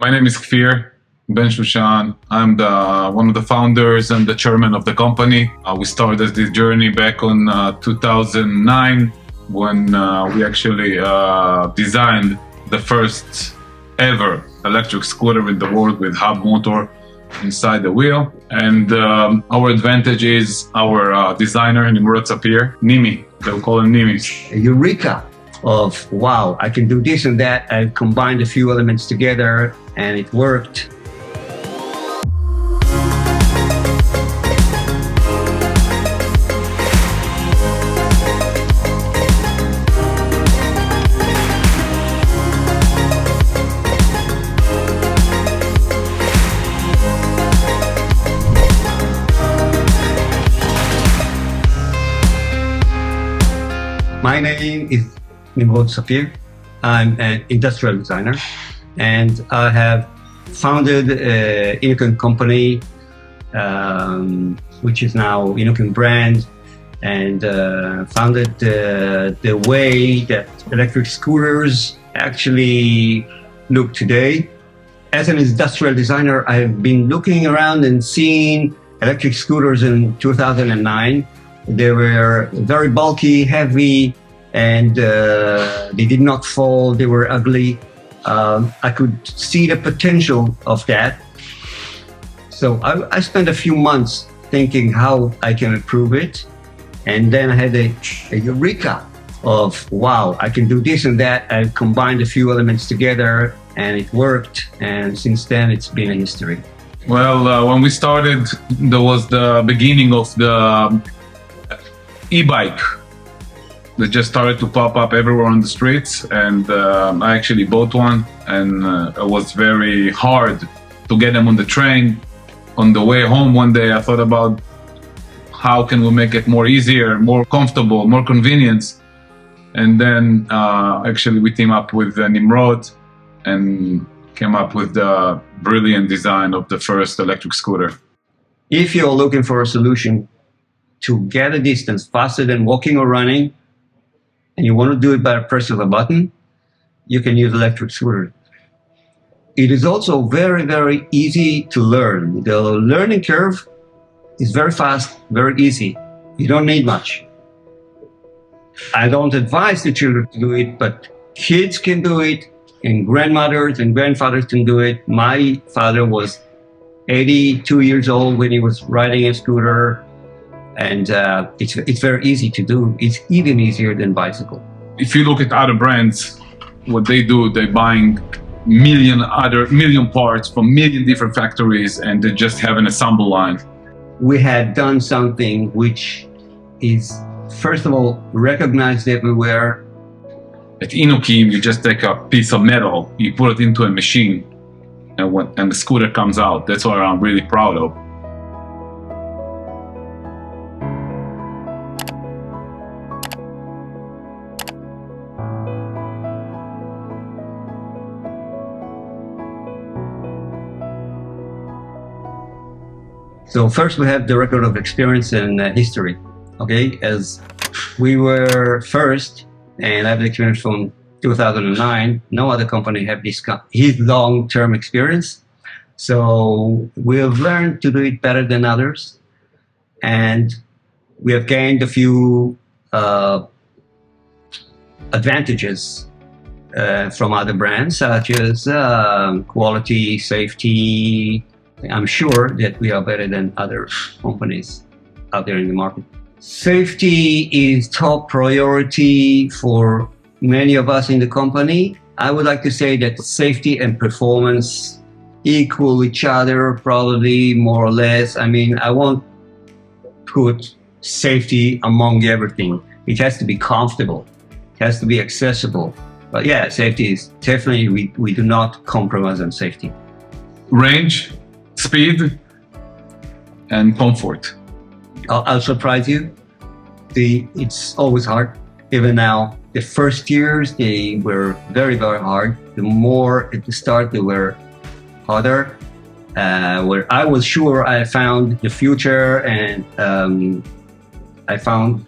My name is Kfir Ben Shooshan. I'm one of the founders and the chairman of the company. We started this journey back on 2009 when we actually designed the first ever electric scooter in the world with hub motor inside the wheel. And our advantage is our designer, Nimrod Sapir, Nimi. They'll call him Nimi. Eureka of, wow, I can do this and that. I combined a few elements together and it worked. My name is Nimrod Sapir. I'm an industrial designer and I have founded an Inokim company, which is now Inokim brand, and founded the way that electric scooters actually look today. As an industrial designer, I've been looking around and seeing electric scooters in 2009. They were very bulky, heavy, and they did not fall. They were ugly. I could see the potential of that. So I spent a few months thinking how I can improve it. And then I had a eureka of, wow, I can do this and that. I combined a few elements together and it worked. And since then, it's been a history. Well, when we started, there was the beginning of the e-bike that just started to pop up everywhere on the streets, and I actually bought one, and it was very hard to get them on the train. On the way home one day, I thought about how can we make it more easier, more comfortable, more convenient, and then actually we teamed up with Nimrod and came up with the brilliant design of the first electric scooter. If you're looking for a solution to get a distance faster than walking or running, and you want to do it by a press of a button, you can use electric scooter. It is also very, very easy to learn. The learning curve is very fast, very easy. You don't need much. I don't advise the children to do it, but kids can do it, and grandmothers and grandfathers can do it. My father was 82 years old when he was riding a scooter. And it's very easy to do. It's even easier than bicycle. If you look at other brands, what they do, they're buying million parts from million different factories, and they just have an assemble line. We had done something which is, first of all, recognized everywhere. At Inokim, you just take a piece of metal, you put it into a machine, and the scooter comes out. That's what I'm really proud of. So first we have the record of experience and history, okay? As we were first, and I have the experience from 2009, no other company have this his long-term experience. So we have learned to do it better than others. And we have gained a few advantages from other brands, such as quality, safety. I'm sure that we are better than other companies out there in the market. Safety is top priority for many of us in the company. I would like to say that safety and performance equal each other, probably more or less. I mean, I won't put safety among everything. It has to be comfortable. It has to be accessible. But yeah, safety is definitely, we do not compromise on safety. Range, speed, and comfort. I'll surprise you. It's always hard. Even now, the first years, they were very, very hard. The more at the start, they were harder. Where I was sure I found the future, and I found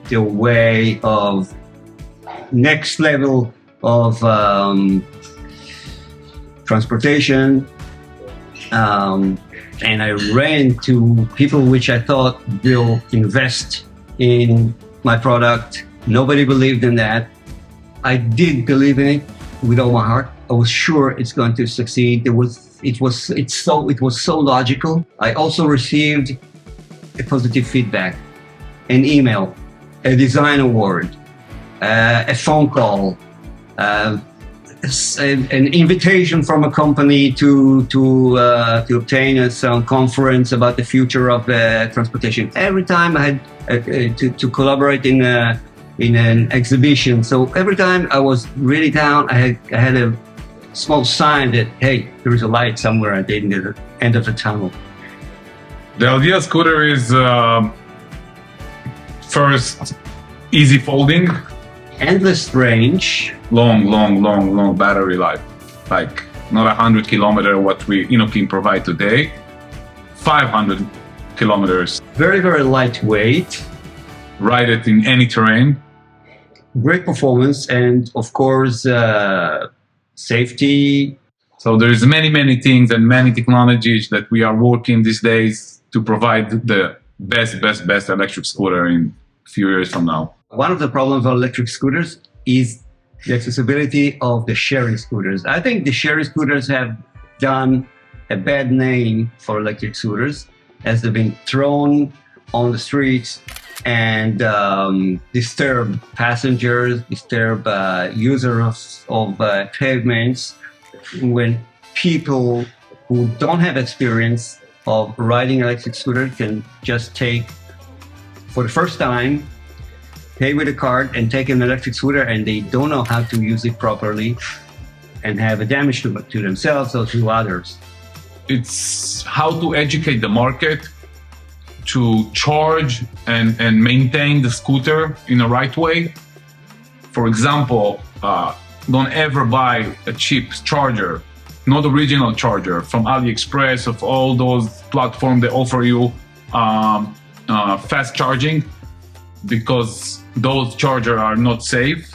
the way of next level of transportation. And I ran to people which I thought will invest in my product. Nobody believed in that. I did believe in it with all my heart. I was sure it's going to succeed. It was so logical. I also received a positive feedback, an email, a design award, a phone call, an invitation from a company to obtain some conference about the future of transportation. Every time I had to collaborate in an exhibition. So every time I was really down, I had a small sign that, hey, there is a light somewhere at the end of the tunnel. The idea scooter is first easy folding, endless range, long battery life, like not 100 kilometers what we Inokim provide today, 500 kilometers. Very lightweight, ride it in any terrain, great performance, and of course safety. So there is many things and many technologies that we are working these days to provide the best electric scooter in a few years from now. One of the problems of electric scooters is the accessibility of the sharing scooters. I think the sharing scooters have done a bad name for electric scooters, as they've been thrown on the streets and disturb passengers, disturb users of pavements, when people who don't have experience of riding electric scooter can just take, for the first time, pay with a card and take an electric scooter, and they don't know how to use it properly and have a damage to themselves or to others. It's how to educate the market to charge and maintain the scooter in the right way. For example, don't ever buy a cheap charger, not original charger from AliExpress, of all those platforms that offer you fast charging, because those chargers are not safe,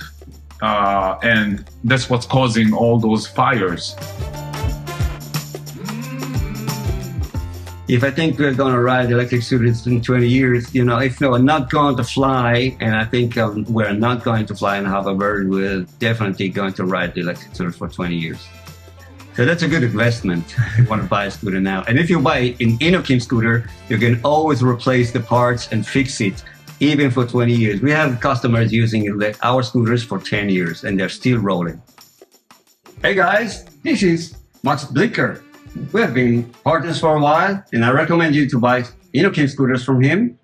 and that's what's causing all those fires. If I think we're going to ride electric scooters in 20 years, if we're not going to fly, and I think we're not going to fly in hoverboard, we're definitely going to ride the electric scooter for 20 years. So that's a good investment if you want to buy a scooter now. And if you buy an Inokim scooter, you can always replace the parts and fix it, even for 20 years. We have customers using our scooters for 10 years, and they're still rolling. Hey guys, this is Max Blicker. We have been partners for a while, and I recommend you to buy Inokim scooters from him,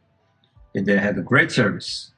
and they have a great service.